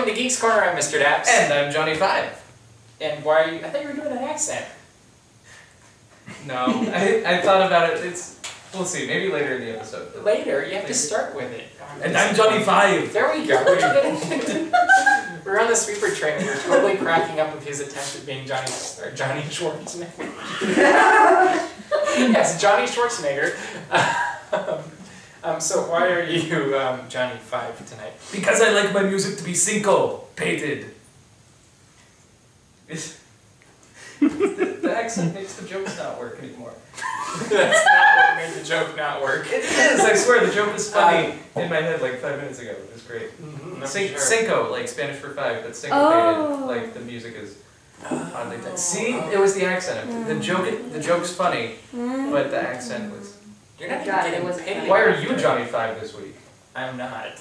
to Geeks Corner. I'm Mr. Daps. And I'm Johnny 5. And why are you? I thought you were doing an accent. No, I thought about it. We'll see. Maybe later in the episode. Later, you have to start with it. And I'm Johnny 5. There we go. We're on the sweeper train. And we're totally cracking up with his attempt at being Johnny Schwarzenegger. Yes, Johnny Schwarzenegger. So why are you Johnny 5 tonight? Because I like my music to be syncopated. The accent makes the jokes not work anymore. That's not what made the joke not work. It is, I swear, the joke was funny in my head like 5 minutes ago. It was great. Cinco, like Spanish for 5, but syncopated, like the music is oddly tight. See, it was the accent. The joke's funny, but the accent was... You're not getting paid. Why are you Johnny 5 this week? I'm not.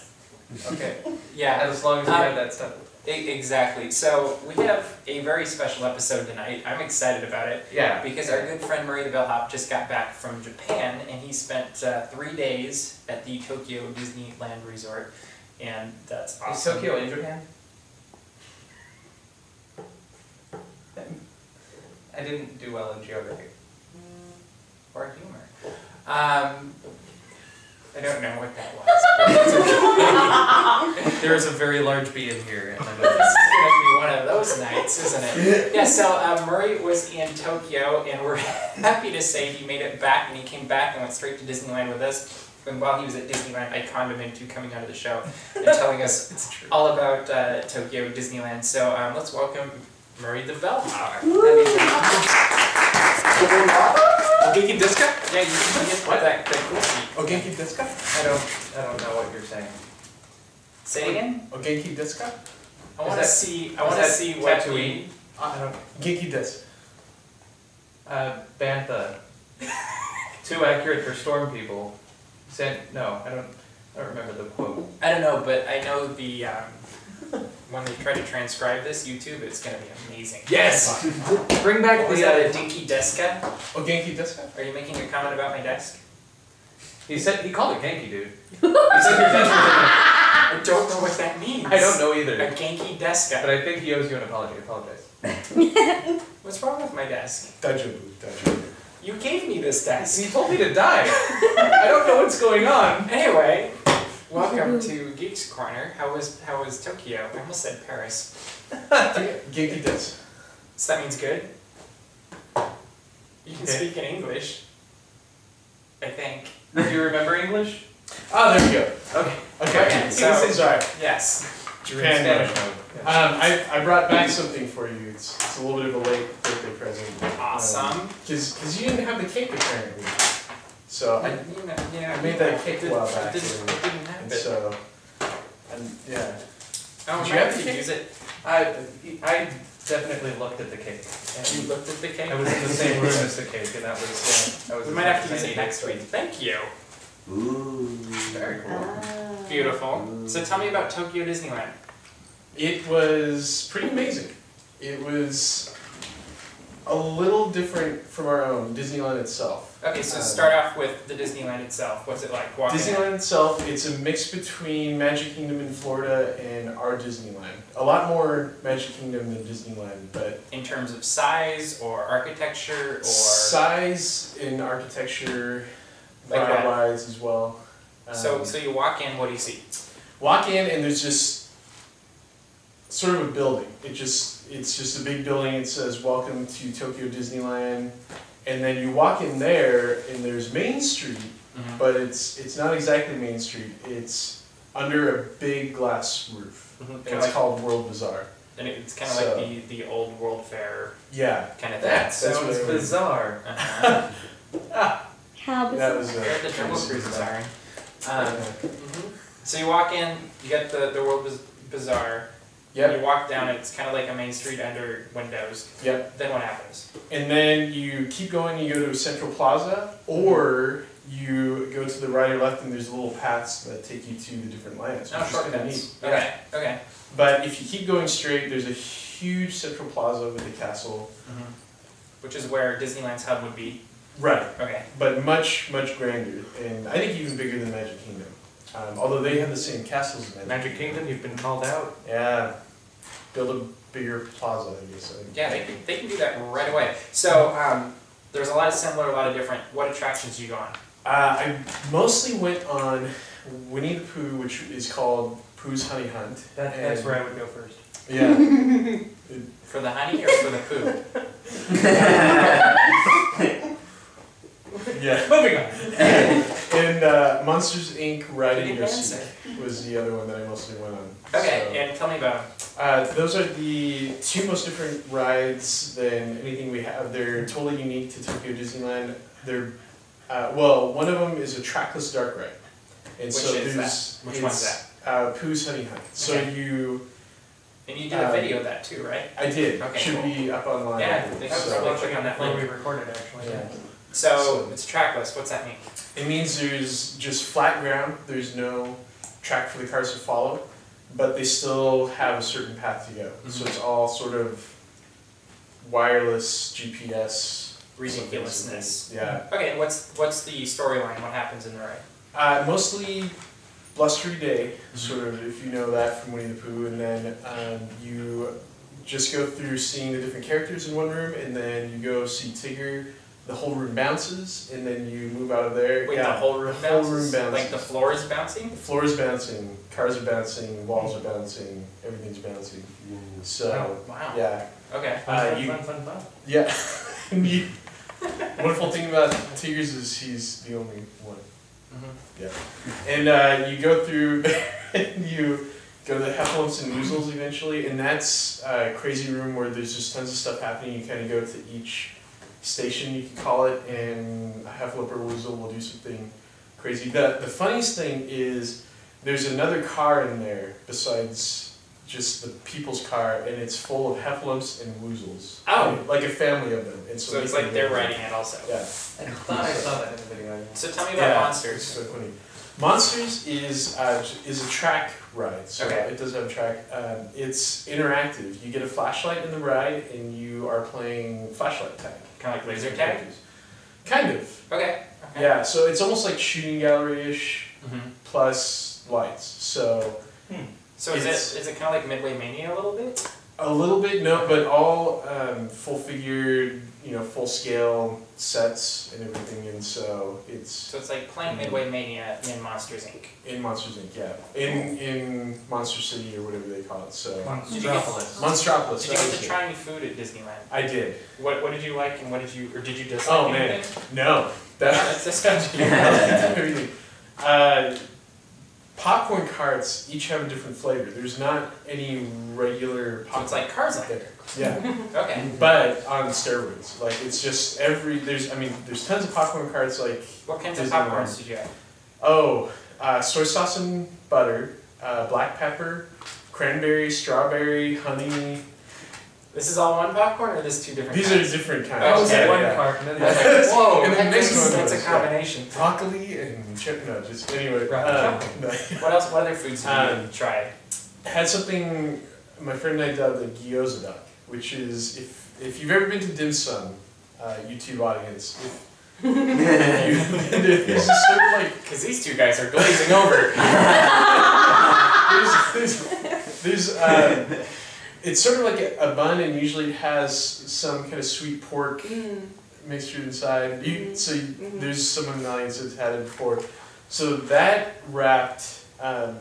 Okay. Yeah. As long as you have that stuff. Exactly. So we have a very special episode tonight. I'm excited about it. Yeah. Because our good friend Murray the Bellhop just got back from Japan, and he spent 3 days at the Tokyo Disneyland Resort, and that's awesome. Is Tokyo in Japan? I didn't do well in geography. Or humor. I don't know what that was. Okay. There is a very large bee in here. And This is going to be one of those nights, isn't it? Yeah, so Murray was in Tokyo, and we're happy to say he made it back, and he came back and went straight to Disneyland with us. And while he was at Disneyland, I conned him into coming out of the show and telling us all about Tokyo Disneyland. So let's welcome Murray the Bellhop. Ogenki Deska? Yeah, you can get what that cool seat. Ogenki Deska? I don't know what you're saying. Say it again? Ogenki Deska? I want to see what Tatooine? I don't know. Genki Desu. Bantha. Too accurate for storm people. No, I don't remember the quote. I don't know, but I know the when they try to transcribe this YouTube, it's gonna be amazing. Yes! Bring back Was that a dinky deska? Ogenki Deska? Are you making a comment about my desk? He called it Genki, dude. He said your desk was I don't know what that means. I don't know either. A genki deska. But I think he owes you an apology. Apologize. What's wrong with my desk? Dajabu. You gave me this desk. He told me to die. I don't know what's going on. Anyway, welcome to Geeks Corner. How was Tokyo? I almost said Paris. Genki Desu. So that means good? You can speak in English. I think. Do you remember English? Oh, there we go. Okay, so sorry. yes. Japan Spanish mode. mode. I brought back something for you. It's a little bit of a late birthday present. Awesome. Because you didn't have the cake apparently. So I made that cake a while back. It didn't have And it. so, yeah. Oh, Did you you have have to to use it? I definitely looked at the cake. You looked at the cake? I was in the same room as the cake, and that was. We might have to use it next week. Thank you. Ooh. Very cool. Beautiful. So tell me about Tokyo Disneyland. It was pretty amazing. It was a little different from our own Disneyland itself. Okay, so start off with the Disneyland itself. What's it like walking in? Disneyland itself, it's a mix between Magic Kingdom in Florida and our Disneyland. A lot more Magic Kingdom than Disneyland, but In terms of size or architecture or... size and architecture, Like what? ride-wise as well. So you walk in, what do you see? Walk in and there's just sort of a building. It's just a big building. It says "Welcome to Tokyo Disneyland," and then you walk in there and there's Main Street, but it's not exactly Main Street. It's under a big glass roof, and it's called World Bazaar. And it's kind of like the old World Fair Yeah, kind of thing. That That's sounds what it was. bizarre. How that bizarre. was Where the Jungle pretty Cruises bizarre. are. So you walk in, you get the World Bazaar. Yep. You walk down, it's kind of like a main street under windows. Yep. Then what happens? And then you keep going, you go to Central Plaza, or you go to the right or left and there's little paths that take you to the different lands, which is kind of neat. Okay, okay. But if you keep going straight, there's a huge Central Plaza with a castle. Which is where Disneyland's hub would be. Right. Okay. But much, much grander, and I think even bigger than Magic Kingdom. Although they have the same castles in Magic Kingdom, you've been called out. Yeah. Build a bigger plaza, I guess. Yeah, they can do that right away. So there's a lot of similar, a lot of different. What attractions do you go on? I mostly went on Winnie the Pooh, which is called Pooh's Honey Hunt. That's where I would go first. Yeah. For the honey or for the poo? Yeah. Moving on. And Monsters Inc. Ride in Your Seat was the other one that I mostly went on. Okay, So, and tell me about them. those are the two most different rides than anything we have. They're totally unique to Tokyo Disneyland. They're well, one of them is a trackless dark ride, and Which so is there's that? Which one's that? Pooh's Honey Hunt. So Okay. And you did a video of that too, right? I did. Okay, Should cool. be up online. Yeah, I think. they I was should So- probably click on that when link. we recorded actually. Yeah. So it's trackless. What's that mean? It means there's just flat ground. There's no track for the cars to follow, but they still have a certain path to go. So it's all sort of wireless GPS Ridiculousness. Yeah. Okay, and what's the storyline? What happens in the ride? Mostly blustery day, sort of, if you know that from Winnie the Pooh, and then you just go through seeing the different characters in one room, and then you go see Tigger. The whole room bounces, and then you move out of there. Wait, yeah, the whole room the whole bounces? room bounces. Like the floor is bouncing? The floor is bouncing, cars are bouncing, walls are bouncing, everything's bouncing. So, Wow. yeah. Okay. Fun. Yeah. You- wonderful thing about Tigers is he's the only one. Mm-hmm. Yeah. And you go through, and you go to the Heffalumps and Woozles eventually, and that's a crazy room where there's just tons of stuff happening. You kind of go to each station, you can call it, and a Heffalump or Woozle will do something crazy. The funniest thing is there's another car in there besides just the people's car, and it's full of Heffalumps and Woozles. Oh. Like a family of them. And So it's like they're riding it also. Yeah. I thought I saw that in the video. So tell me about Monsters. It's so funny. Monsters is a track ride, so Okay. it does have a track. It's interactive. You get a flashlight in the ride, and you are playing flashlight tag. Kind of like laser tag? Kind of. Okay. Yeah, so it's almost like shooting gallery-ish Mm-hmm. plus lights. So So is it kind of like Midway Mania a little bit? a little bit, no, but all full-figured, full scale sets and everything, and so it's So it's like playing Midway Mania in Monsters Inc. in Monsters Inc. Yeah, in Monster City or whatever they call it. So Monstropolis. Monstropolis. Did you that get was to it. try any food at Disneyland? I did. What did you like and what did you dislike? Oh man, anything? no. That's Everything. Popcorn carts each have a different flavor. There's not any regular So popcorn. it's like Cars Land. Yeah. Okay. But on steroids. Like it's just there's tons of popcorn carts like What kinds of Disneyland. popcorns did you have? Soy sauce and butter, black pepper, cranberry, strawberry, honey. This is all one popcorn or this two different These kinds? are different kinds. Oh, okay. One Yeah. part, and then Yeah. Whoa, And then that's, next one that's a was, combination. Broccoli and chip, no, just anyway. What else? What other foods did you try? Had something my friend and I dubbed the gyoza duck, which is if you've ever been to dim sum, YouTube audience, there's a sort of like Because these two guys are glazing over. there's it's sort of like a bun, and usually it has some kind of sweet pork mixture inside. There's someone in the audience that's had it before. So that wrapped a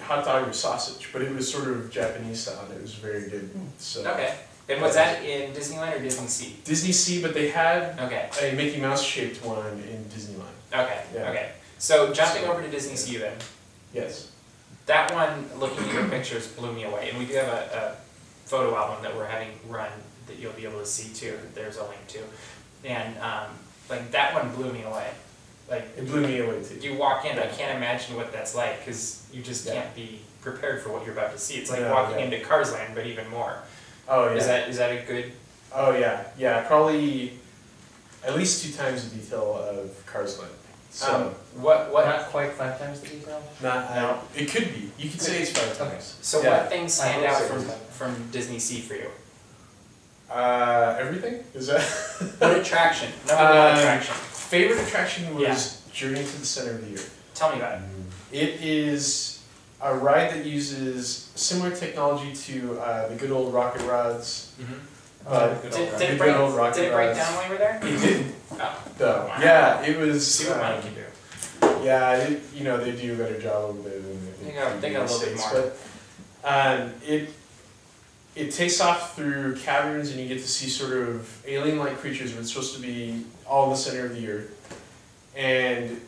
hot dog or sausage, but it was sort of Japanese style, and it was very good. So Okay. And was that in Disneyland or DisneySea? DisneySea, but they had Okay. a Mickey Mouse shaped one in Disneyland. Okay. Yeah. Okay. So jumping over to DisneySea then. Yes. That one, looking at your pictures, blew me away. And we do have a photo album that we're having run that you'll be able to see too. That there's a link to. And that one blew me away. Like It blew me away too. you walk in, I can't imagine what that's like because you just Yeah. can't be prepared for what you're about to see. It's like No, walking yeah. into Cars Land, but even more. Oh yeah. Is that a good? Oh yeah. Yeah. Probably at least 2 times the detail of Cars Land. So What? Not quite 5 times the detail. no. It could be. You could say it's 5 times. So Yeah. what things stand I will out say from DisneySea for you? Everything? Is that What attraction? Number one attraction. favorite attraction was Journey to the Center of the Earth. Tell me about it. It is a ride that uses similar technology to the good old rocket rods. Did it break down while you were there? It didn't. Oh. Though. Wow. Yeah, it was. See what money can do. Yeah, they do a better job over there than They got a little bit more. But it takes off through caverns, and you get to see sort of alien-like creatures, but it's supposed to be all in the center of the earth. And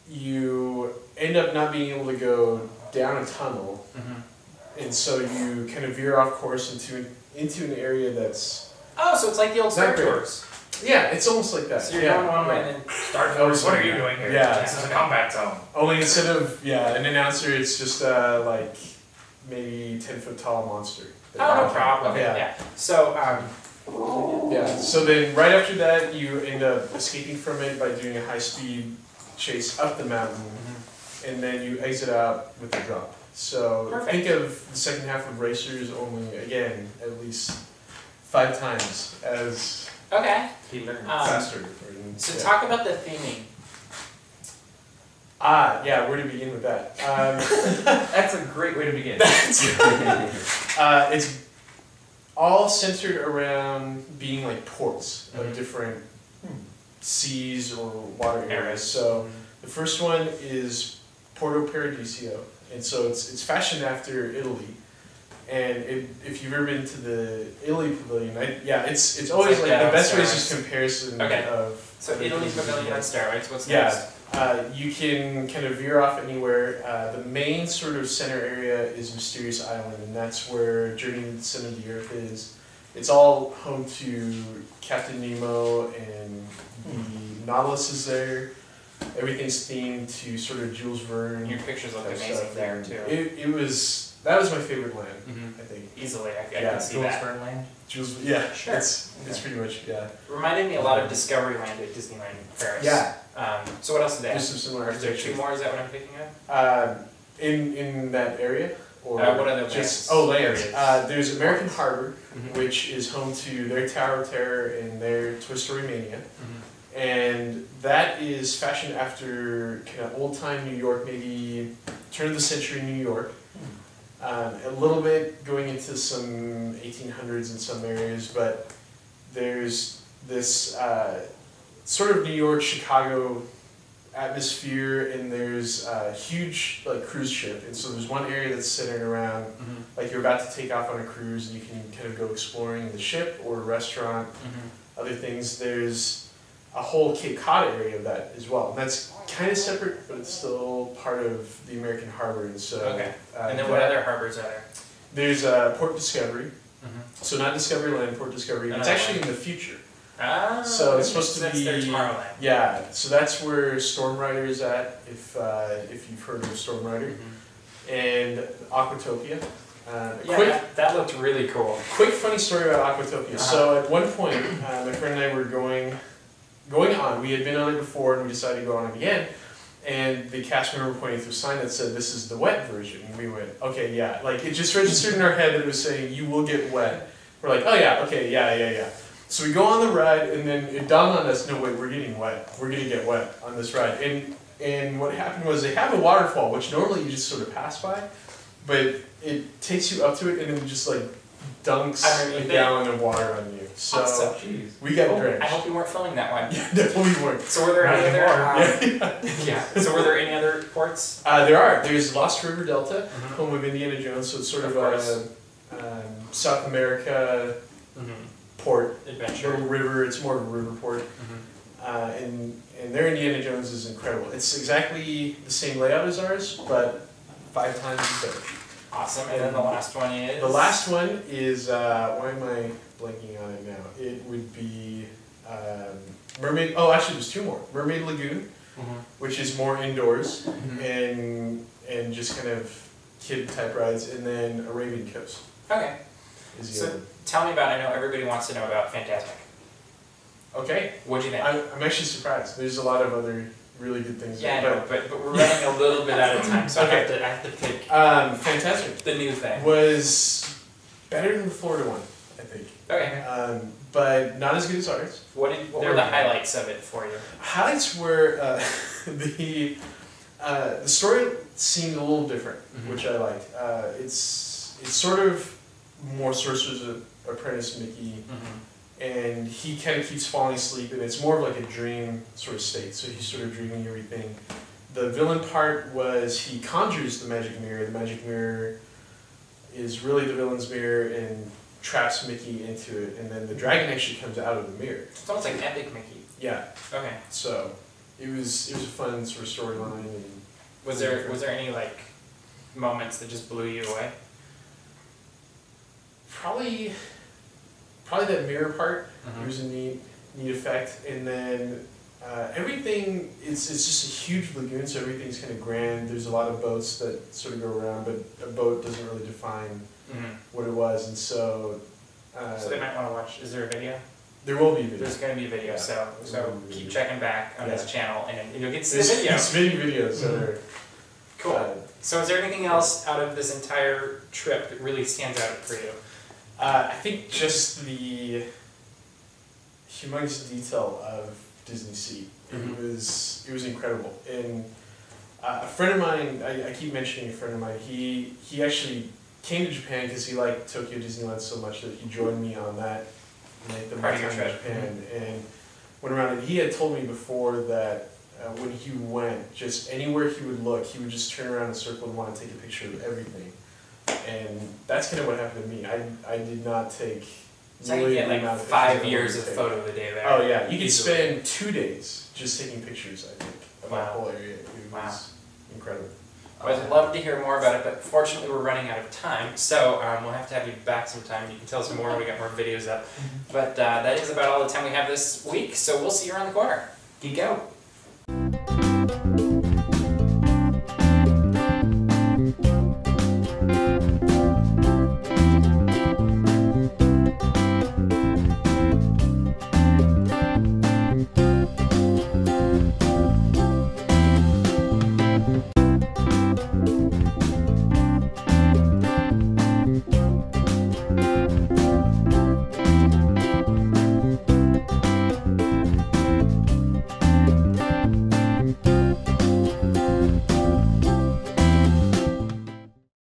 you end up not being able to go down a tunnel, and so you kind of veer off course into an area that's... Oh, so it's like the old Star Tours. Yeah, it's almost like that. So you're going one way and then Star Tours, what are you doing here? Yeah. This is a combat zone. Only instead of, an announcer, it's just like maybe 10-foot tall monster. Oh, no problem. Yeah. Yeah. So, so then right after that, you end up escaping from it by doing a high-speed chase up the mountain, and then you exit out with a drop. So think of the second half of Racers only, again, at least 5 times as faster. So talk about the theming. Where to begin with that? That's a great way to begin. It's all centered around being like ports of different seas or water areas. So the first one is Porto Paradiso, and so it's fashioned after Italy. And if you've ever been to the Italy Pavilion, it's always like the best way is just comparison of. So Italy Pavilion on steroids. What's next? You can kind of veer off anywhere. The main sort of center area is Mysterious Island, and that's where Journey to the Center of the Earth is. It's all home to Captain Nemo, and the Nautilus is there. Everything's themed to sort of Jules Verne. Your pictures look amazing there too. That was my favorite land, I think. Easily, I can see Jules that. Verne land? Sure. It's pretty much, Reminded me a lot of Discovery Land at Disneyland Paris. Yeah. So what else is there? There's some similar Is there architecture. 2 more? Is that what I'm thinking of? In that area? Or what other lands? Lands. There's American Harbor, which is home to their Tower of Terror and their Toy Story Mania. And that is fashioned after kind of old-time New York, maybe turn of the century New York. A little bit going into some 1800s in some areas, but there's this sort of New York, Chicago atmosphere, and there's a huge cruise ship, and so there's one area that's centered around like you're about to take off on a cruise, and you can kind of go exploring the ship or a restaurant, other things. There's a whole Cape Cod area of that as well, and that's kind of separate, but it's still part of the American Harbor, and so. And then what other harbors are there? There's Port Discovery, so not Discoveryland, Port Discovery. It's actually in the future. So it's supposed to be. That's their Tomorrowland. Yeah, so that's where Storm Rider is at, if you've heard of Storm Rider, and Aquatopia. That looked really cool. Quick funny story about Aquatopia. So at one point, my friend and I were going on. We had been on it before, and we decided to go on it again. And the cast member pointed to a sign that said, "This is the wet version." And we went, "Okay, yeah." Like it just registered in our head that it was saying, "You will get wet." We're like, "Oh yeah, okay, yeah." So we go on the ride, and then it dawned on us, "No wait, we're getting wet. We're gonna get wet on this ride." And what happened was they have a waterfall, which normally you just sort of pass by, but it takes you up to it, and then just like dunks a gallon of water on you. So we got drenched. I hope you weren't filming that one. Yeah, definitely weren't. So were there any other? So were there any other ports? There are. There's Lost River Delta, home of Indiana Jones. So it's sort of a South America port, adventure, little river. It's more of a river port, and their Indiana Jones is incredible. It's exactly the same layout as ours, but 5 times better. Awesome. And then the last one is? The last one is, why am I blanking on it now? It would be Mermaid, actually there's 2 more. Mermaid Lagoon, which is more indoors, and just kind of kid type rides, and then Arabian Coast. Okay. So tell me about, I know everybody wants to know about Fantasmic. Okay. What'd you think? I'm actually surprised. There's a lot of other really good things. Yeah, I know, but we're running a little bit out of time, so I have to pick Fantasmic. the new thing. Was better than the Florida one, I think. Okay. But not as good as ours. What were the highlights of it for you? Highlights were the story seemed a little different, which I liked. It's sort of more Sorcerer's Apprentice Mickey, and he kind of keeps falling asleep, and it's more of like a dream sort of state. So he's sort of dreaming everything. The villain part was he conjures the magic mirror. The magic mirror is really the villain's mirror and traps Mickey into it, and then the dragon actually comes out of the mirror. It's almost like Epic Mickey. Yeah. Okay. So it was a fun sort of storyline. And was there any like moments that just blew you away? Probably that mirror part. It was a neat effect, and then everything. It's just a huge lagoon, so everything's kind of grand. There's a lot of boats that sort of go around, but a boat doesn't really define what it was, and so. So they might want to watch. Is there a video? There will be a video. There's going to be a video, so keep checking back on this channel, and you'll get to see the the video. There's many videos that are. Cool. So is there anything else out of this entire trip that really stands out for you? I think just the humongous detail of DisneySea. It was incredible. And a friend of mine, I keep mentioning a friend of mine, he actually came to Japan because he liked Tokyo Disneyland so much that he joined me on that night, the part of your time trip. to Japan, and went around. And he had told me before that when he went, just anywhere he would look, he would just turn around in a circle and want to take a picture of everything. And that's kind of what happened to me. I did not take. So you get like 5 years of photo of the day there. Oh yeah, you could spend 2 days just taking pictures, I think, of that whole area. It was incredible. I would love to hear more about it, but fortunately we're running out of time, so we'll have to have you back sometime. You can tell us more when we get more videos up. But that is about all the time we have this week, so we'll see you around the corner. Geek out!